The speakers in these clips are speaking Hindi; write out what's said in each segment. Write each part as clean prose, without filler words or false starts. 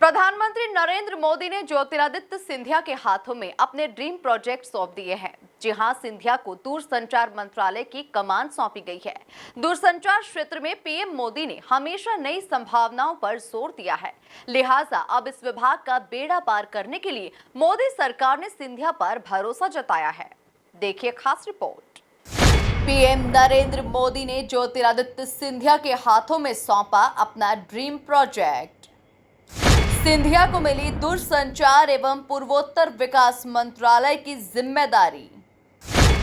प्रधानमंत्री नरेंद्र मोदी ने ज्योतिरादित्य सिंधिया के हाथों में अपने ड्रीम प्रोजेक्ट सौंप दिए हैं। जी हां, सिंधिया को दूरसंचार मंत्रालय की कमान सौंपी गई है। दूरसंचार क्षेत्र में पीएम मोदी ने हमेशा नई संभावनाओं पर जोर दिया है, लिहाजा अब इस विभाग का बेड़ा पार करने के लिए मोदी सरकार ने सिंधिया पर भरोसा जताया है। देखिए खास रिपोर्ट। पीएम नरेंद्र मोदी ने ज्योतिरादित्य सिंधिया के हाथों में सौंपा अपना ड्रीम प्रोजेक्ट। सिंधिया को मिली दूरसंचार एवं पूर्वोत्तर विकास मंत्रालय की जिम्मेदारी।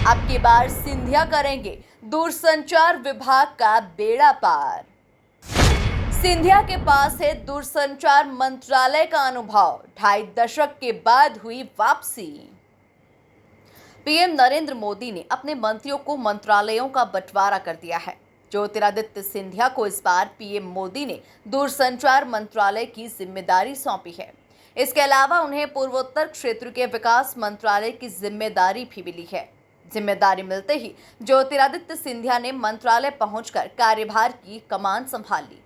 अब की बार सिंधिया करेंगे दूरसंचार विभाग का बेड़ा पार। सिंधिया के पास है दूरसंचार मंत्रालय का अनुभव, 2.5 दशक के बाद हुई वापसी। पीएम नरेंद्र मोदी ने अपने मंत्रियों को मंत्रालयों का बंटवारा कर दिया है। ज्योतिरादित्य सिंधिया को इस बार पीएम मोदी ने दूरसंचार मंत्रालय की जिम्मेदारी सौंपी है। इसके अलावा उन्हें पूर्वोत्तर क्षेत्र के विकास मंत्रालय की जिम्मेदारी भी मिली है। जिम्मेदारी मिलते ही ज्योतिरादित्य सिंधिया ने मंत्रालय पहुंचकर कार्यभार की कमान संभाल ली।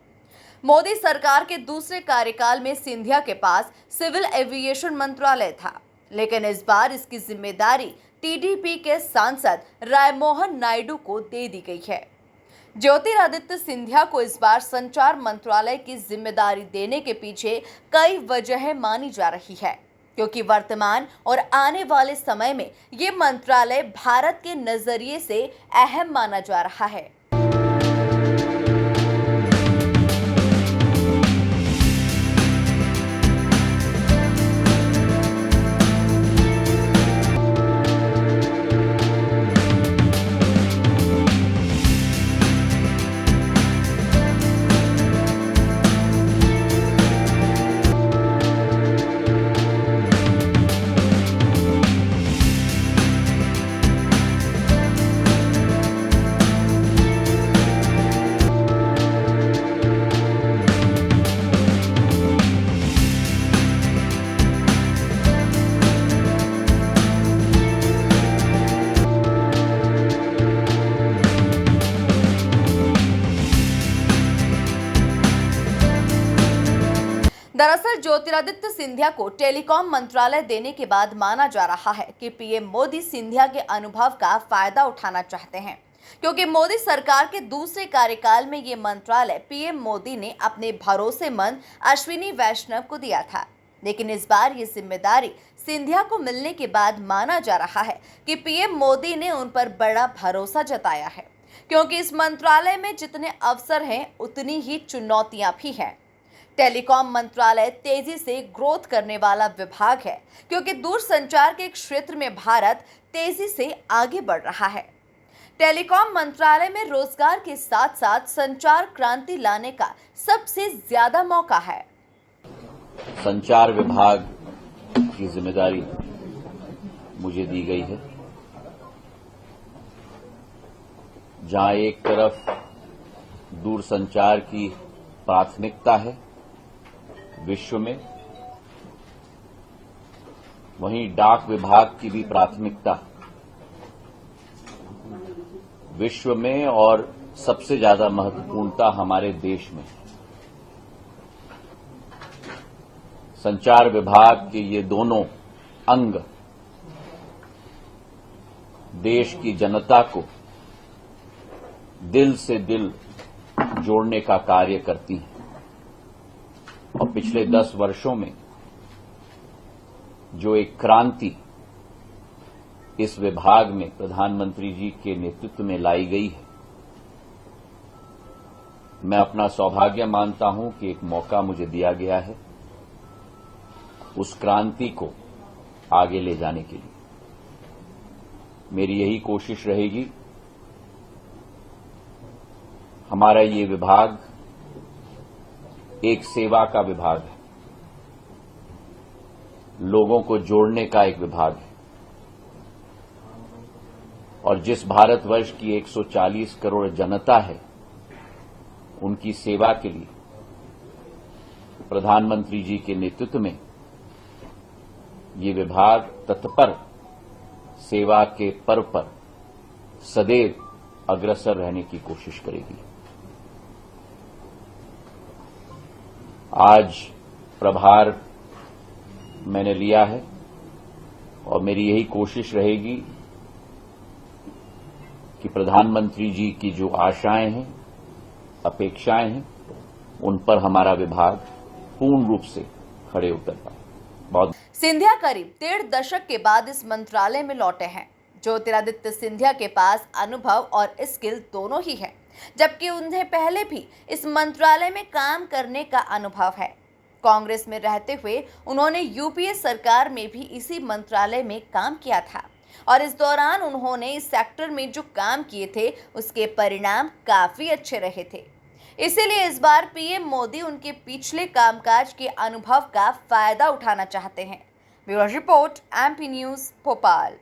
मोदी सरकार के दूसरे कार्यकाल में सिंधिया के पास सिविल एविएशन मंत्रालय था, लेकिन इस बार इसकी जिम्मेदारी टीडीपी के सांसद रायमोहन नायडू को दे दी गई है। ज्योतिरादित्य सिंधिया को इस बार संचार मंत्रालय की जिम्मेदारी देने के पीछे कई वजहें मानी जा रही है, क्योंकि वर्तमान और आने वाले समय में ये मंत्रालय भारत के नजरिए से अहम माना जा रहा है। दरअसल ज्योतिरादित्य सिंधिया को टेलीकॉम मंत्रालय देने के बाद माना जा रहा है कि पीएम मोदी सिंधिया के अनुभव का फायदा उठाना चाहते हैं, क्योंकि मोदी सरकार के दूसरे कार्यकाल में ये मंत्रालय पीएम मोदी ने अपने भरोसेमंद अश्विनी वैष्णव को दिया था। लेकिन इस बार ये जिम्मेदारी सिंधिया को मिलने के बाद माना जा रहा है कि पीएम मोदी ने उन पर बड़ा भरोसा जताया है, क्योंकि इस मंत्रालय में जितने अवसर हैं उतनी ही चुनौतियां भी हैं। टेलीकॉम मंत्रालय तेजी से ग्रोथ करने वाला विभाग है, क्योंकि दूरसंचार के क्षेत्र में भारत तेजी से आगे बढ़ रहा है। टेलीकॉम मंत्रालय में रोजगार के साथ साथ संचार क्रांति लाने का सबसे ज्यादा मौका है। संचार विभाग की जिम्मेदारी मुझे दी गई है, जहां एक तरफ दूरसंचार की प्राथमिकता है विश्व में, वहीं डाक विभाग की भी प्राथमिकता विश्व में और सबसे ज्यादा महत्वपूर्णता हमारे देश में। संचार विभाग के ये दोनों अंग देश की जनता को दिल से दिल जोड़ने का कार्य करती हैं, और पिछले 10 वर्षों में जो एक क्रांति इस विभाग में प्रधानमंत्री जी के नेतृत्व में लाई गई है, मैं अपना सौभाग्य मानता हूं कि एक मौका मुझे दिया गया है उस क्रांति को आगे ले जाने के लिए। मेरी यही कोशिश रहेगी। हमारा ये विभाग एक सेवा का विभाग है, लोगों को जोड़ने का एक विभाग है, और जिस भारतवर्ष की 140 करोड़ जनता है, उनकी सेवा के लिए प्रधानमंत्री जी के नेतृत्व में ये विभाग तत्पर सेवा के पर्व पर सदैव अग्रसर रहने की कोशिश करेगी। आज प्रभार मैंने लिया है और मेरी यही कोशिश रहेगी कि प्रधानमंत्री जी की जो आशाएं हैं, अपेक्षाएं हैं, उन पर हमारा विभाग पूर्ण रूप से खड़े उतर पाए। सिंधिया करीब 1.5 दशक के बाद इस मंत्रालय में लौटे हैं। ज्योतिरादित्य सिंधिया के पास अनुभव और स्किल दोनों ही है, जबकि उन्हें पहले भी इस मंत्रालय में काम करने का अनुभव है। कांग्रेस में रहते हुए उन्होंने यूपीए सरकार में भी इसी मंत्रालय में काम किया था और इस दौरान उन्होंने इस सेक्टर में जो काम किए थे उसके परिणाम काफी अच्छे रहे थे। इसीलिए इस बार पीएम मोदी उनके पिछले कामकाज के अनुभव का फायदा उठाना चाहते हैं। Bureau report, MP news, Bhopal.